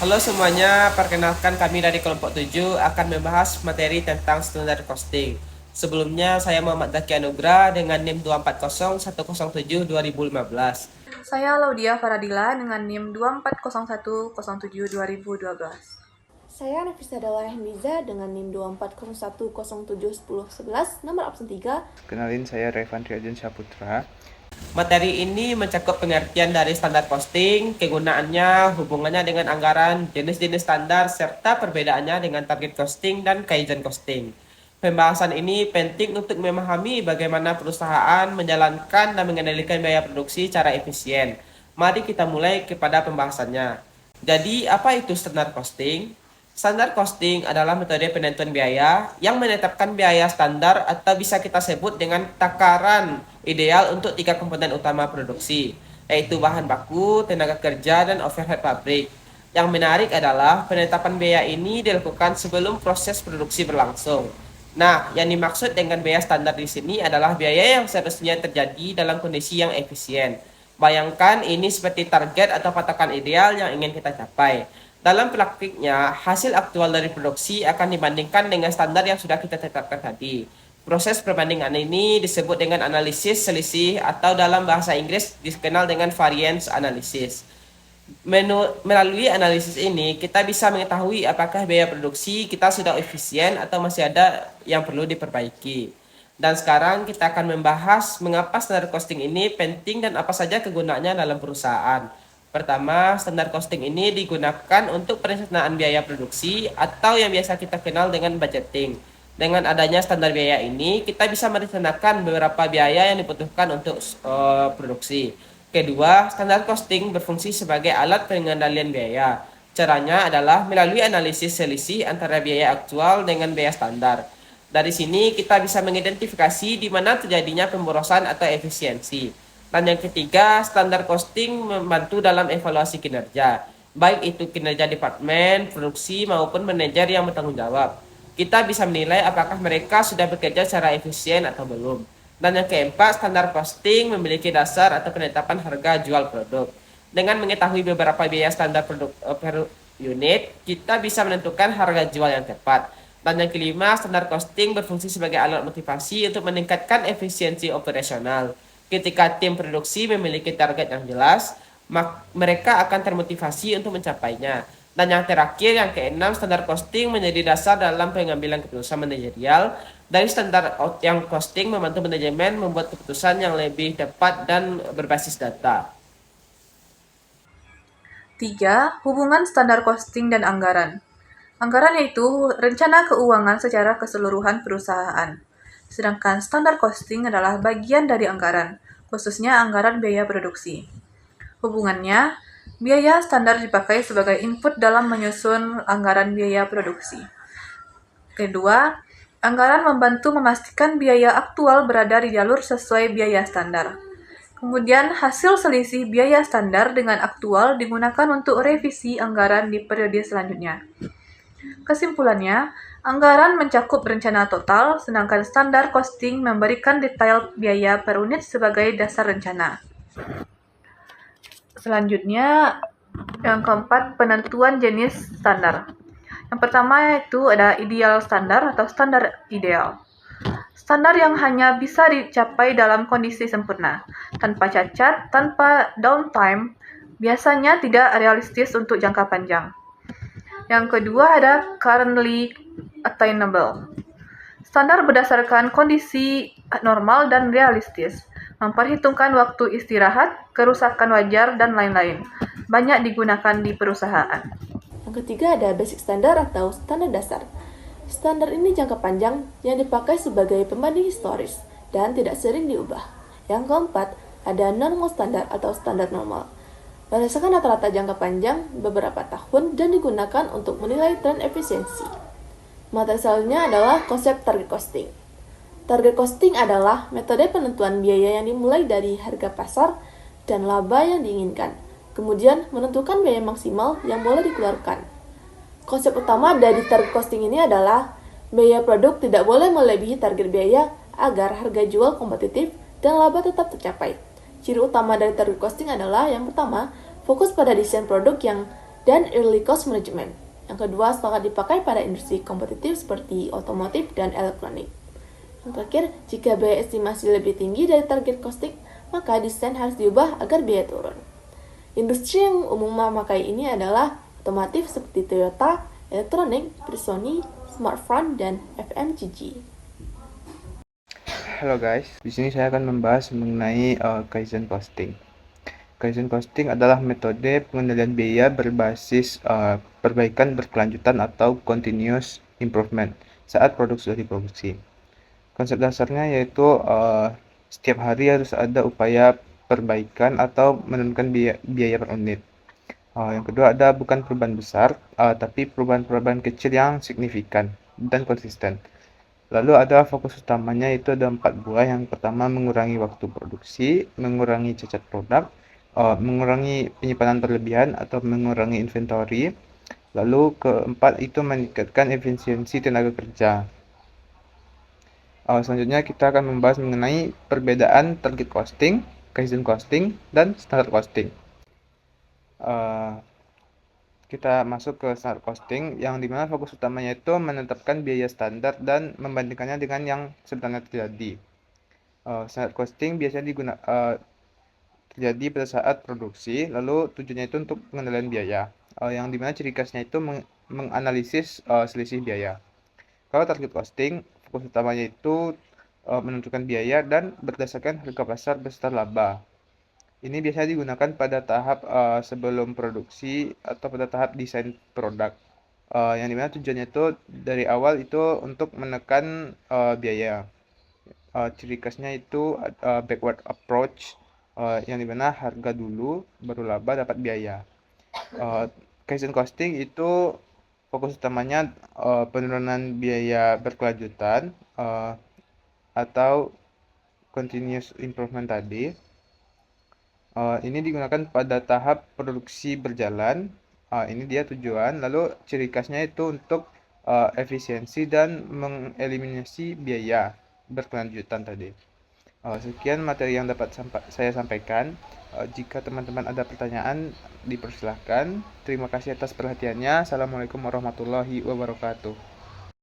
Halo semuanya, perkenalkan kami dari kelompok 7 akan membahas materi tentang standar costing. Sebelumnya saya Muhammad Zaki Anugrah dengan NIM 2401007-2015. Saya Laudia Faradila dengan NIM 240107-2012. Saya Nafisa Dalla Hemiza dengan NIM 2401071011, nomor absen 3. Kenalin, saya Revan Triajen Saputra. Materi ini mencakup pengertian dari standar costing, kegunaannya, hubungannya dengan anggaran, jenis-jenis standar, serta perbedaannya dengan target costing dan kaizen costing. Pembahasan ini penting untuk memahami bagaimana perusahaan menjalankan dan mengendalikan biaya produksi secara efisien. Mari kita mulai kepada pembahasannya. Jadi, apa itu standar costing? Standar costing adalah metode penentuan biaya yang menetapkan biaya standar atau bisa kita sebut dengan takaran ideal untuk tiga komponen utama produksi, yaitu bahan baku, tenaga kerja, dan overhead pabrik. Yang menarik adalah penetapan biaya ini dilakukan sebelum proses produksi berlangsung. Nah, yang dimaksud dengan biaya standar di sini adalah biaya yang seharusnya terjadi dalam kondisi yang efisien. Bayangkan ini seperti target atau patokan ideal yang ingin kita capai. Dalam praktiknya, hasil aktual dari produksi akan dibandingkan dengan standar yang sudah kita tetapkan tadi. Proses perbandingan ini disebut dengan analisis selisih atau dalam bahasa Inggris dikenal dengan variance analysis. Melalui analisis ini, kita bisa mengetahui apakah biaya produksi kita sudah efisien atau masih ada yang perlu diperbaiki. Dan sekarang kita akan membahas mengapa standar costing ini penting dan apa saja kegunaannya dalam perusahaan. Pertama, standar costing ini digunakan untuk perencanaan biaya produksi atau yang biasa kita kenal dengan budgeting. Dengan adanya standar biaya ini, kita bisa merencanakan beberapa biaya yang dibutuhkan untuk produksi. Kedua, standar costing berfungsi sebagai alat pengendalian biaya. Caranya adalah melalui analisis selisih antara biaya aktual dengan biaya standar. Dari sini kita bisa mengidentifikasi di mana terjadinya pemborosan atau efisiensi. Dan yang ketiga, standar costing membantu dalam evaluasi kinerja, baik itu kinerja departemen, produksi, maupun manajer yang bertanggung jawab. Kita bisa menilai apakah mereka sudah bekerja secara efisien atau belum. Dan yang keempat, standar costing memiliki dasar atau penetapan harga jual produk. Dengan mengetahui beberapa biaya standar produk per unit, kita bisa menentukan harga jual yang tepat. Dan yang kelima, standar costing berfungsi sebagai alat motivasi untuk meningkatkan efisiensi operasional. Ketika tim produksi memiliki target yang jelas, mereka akan termotivasi untuk mencapainya. Dan yang terakhir, yang keenam, standar costing menjadi dasar dalam pengambilan keputusan manajerial. Dari standar yang costing membantu manajemen membuat keputusan yang lebih tepat dan berbasis data. 3. Hubungan standar costing dan anggaran. Anggaran yaitu rencana keuangan secara keseluruhan perusahaan. Sedangkan standar costing adalah bagian dari anggaran, khususnya anggaran biaya produksi. Hubungannya, biaya standar dipakai sebagai input dalam menyusun anggaran biaya produksi. Kedua, anggaran membantu memastikan biaya aktual berada di jalur sesuai biaya standar. Kemudian, hasil selisih biaya standar dengan aktual digunakan untuk revisi anggaran di periode selanjutnya. Kesimpulannya, anggaran mencakup rencana total, sedangkan standar costing memberikan detail biaya per unit sebagai dasar rencana. Selanjutnya, yang keempat, penentuan jenis standar. Yang pertama yaitu ada ideal standar atau standar ideal. Standar yang hanya bisa dicapai dalam kondisi sempurna, tanpa cacat, tanpa downtime, biasanya tidak realistis untuk jangka panjang. Yang kedua ada currently attainable. Standar berdasarkan kondisi normal dan realistis, memperhitungkan waktu istirahat, kerusakan wajar, dan lain-lain. Banyak digunakan di perusahaan. Yang ketiga ada basic standar atau standar dasar. Standar ini jangka panjang yang dipakai sebagai pembanding historis dan tidak sering diubah. Yang keempat ada normal standar atau standar normal. Berdasarkan rata-rata jangka panjang beberapa tahun dan digunakan untuk menilai tren efisiensi. Materi selanjutnya adalah konsep target costing. Target costing adalah metode penentuan biaya yang dimulai dari harga pasar dan laba yang diinginkan, kemudian menentukan biaya maksimal yang boleh dikeluarkan. Konsep utama dari target costing ini adalah biaya produk tidak boleh melebihi target biaya agar harga jual kompetitif dan laba tetap tercapai. Ciri utama dari target costing adalah yang pertama, fokus pada desain produk yang dan early cost management. Yang kedua sangat dipakai pada industri kompetitif seperti otomotif dan elektronik. Yang terakhir, jika biaya estimasi lebih tinggi dari target costing, maka desain harus diubah agar biaya turun. Industri yang umum memakai ini adalah otomotif seperti Toyota, elektronik, Sony, smartphone, dan FMCG. Halo guys, di sini saya akan membahas mengenai Kaizen costing. Kaizen costing adalah metode pengendalian biaya berbasis perbaikan berkelanjutan atau continuous improvement saat produk sudah diproduksi. Konsep dasarnya yaitu setiap hari harus ada upaya perbaikan atau menurunkan biaya per unit. Yang kedua ada bukan perubahan besar, tapi perubahan-perubahan kecil yang signifikan dan konsisten. Lalu ada fokus utamanya itu ada 4 buah. Yang pertama mengurangi waktu produksi, mengurangi cacat produk, mengurangi penyimpanan berlebihan atau mengurangi inventory. Lalu keempat itu meningkatkan efisiensi tenaga kerja. Selanjutnya kita akan membahas mengenai perbedaan target costing, Kaizen costing, dan standard costing. Kita masuk ke standard costing yang dimana fokus utamanya itu menetapkan biaya standar dan membandingkannya dengan yang sebenarnya terjadi. Standard costing biasanya terjadi pada saat produksi, lalu tujuannya itu untuk pengendalian biaya, yang dimana ciri khasnya itu menganalisis selisih biaya. Kalau target costing, fokus utamanya itu menentukan biaya dan berdasarkan harga pasar beserta laba. Ini biasanya digunakan pada tahap sebelum produksi atau pada tahap desain produk. Yang dimana tujuannya itu dari awal itu untuk menekan biaya. Ciri khasnya itu backward approach, yang dimana harga dulu baru laba dapat biaya. Kaizen costing itu fokus utamanya penurunan biaya berkelanjutan atau continuous improvement tadi. Ini digunakan pada tahap produksi berjalan. Ini dia tujuan. Lalu ciri khasnya itu untuk efisiensi dan mengeliminasi biaya berkelanjutan tadi. Sekian materi yang dapat saya sampaikan. Jika teman-teman ada pertanyaan, dipersilahkan. Terima kasih atas perhatiannya. Assalamualaikum warahmatullahi wabarakatuh.